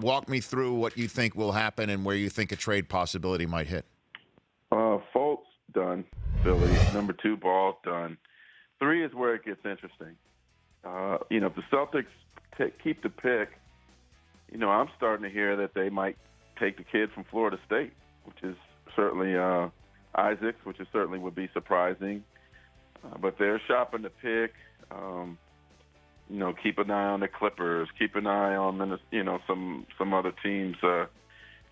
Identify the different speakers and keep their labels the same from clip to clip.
Speaker 1: walk me through what you think will happen and where you think a trade possibility might hit.
Speaker 2: Fultz, done. Philly. Number 2, Ball, done. 3 is where it gets interesting. If the Celtics keep the pick, I'm starting to hear that they might take the kid from Florida State, which is certainly Isaacs, which is certainly would be surprising. But they're shopping the pick. Keep an eye on the Clippers. Keep an eye on some other tems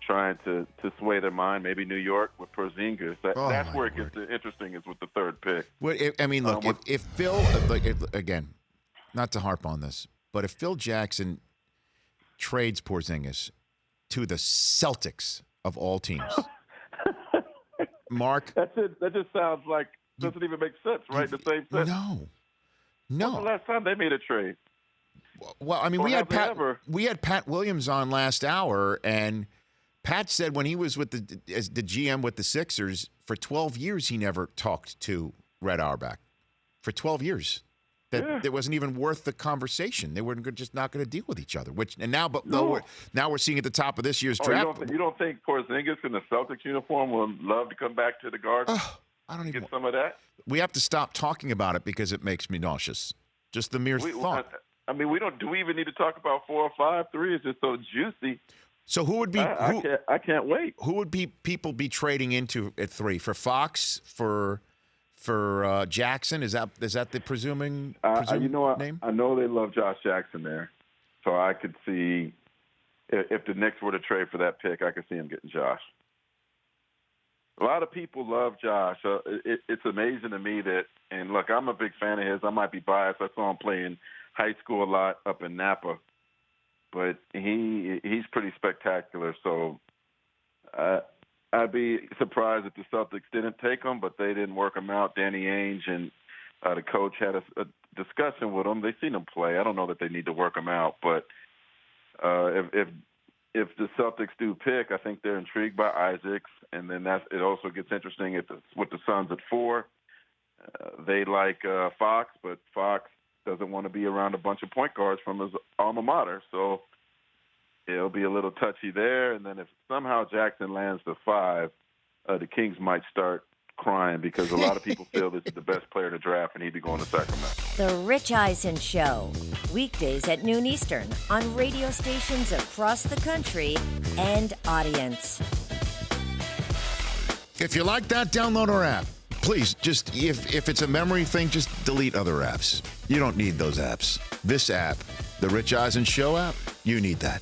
Speaker 2: trying to sway their mind. Maybe New York with Porzingis. That's where it gets interesting is with the 3rd pick.
Speaker 1: If Phil, again, not to harp on this, but if Phil Jackson trades Porzingis to the Celtics of all teams, Mark,
Speaker 2: that's it. That just sounds like doesn't even make sense, right? The same sense.
Speaker 1: No.
Speaker 2: When's the last time they made a trade?
Speaker 1: Well, I mean, we had Pat Williams on last hour, and Pat said when he was as the GM with the Sixers for 12 years, he never talked to Red Auerbach. For 12 years, it wasn't even worth the conversation. They were just not going to deal with each other. Now we're seeing at the top of this year's draft.
Speaker 2: You don't think Porzingis in the Celtics uniform would love to come back to the Garden?
Speaker 1: I don't even
Speaker 2: get some of that.
Speaker 1: We have to stop talking about it because it makes me nauseous. Just the mere thought.
Speaker 2: We don't. Do we even need to talk about 4 or 5? 3 is just so juicy.
Speaker 1: So who would be?
Speaker 2: I can't wait.
Speaker 1: Who would people be trading into at 3 for Fox for Jackson? Is that the presuming name?
Speaker 2: I know they love Josh Jackson there, so I could see if the Knicks were to trade for that pick, I could see him getting Josh. A lot of people love Josh. It's amazing to me that, and look, I'm a big fan of his. I might be biased. I saw him play in high school a lot up in Napa, but he's pretty spectacular. So I'd be surprised if the Celtics didn't take him, but they didn't work him out. Danny Ainge and the coach had a discussion with him. They seen him play. I don't know that they need to work him out, but if the Celtics do pick, I think they're intrigued by Isaacs, and then it also gets interesting with the Suns at 4. They like Fox, but Fox doesn't want to be around a bunch of point guards from his alma mater, so it'll be a little touchy there. And then if somehow Jackson lands to 5, the Kings might start crying because a lot of people feel this is the best player to draft, and he'd be going to Sacramento.
Speaker 3: The Rich Eisen Show, weekdays at noon Eastern on radio stations across the country and audience.
Speaker 1: If you like that, download our app. Please, just if it's a memory thing, just delete other apps. You don't need those apps. This app, the Rich Eisen Show app, you need that.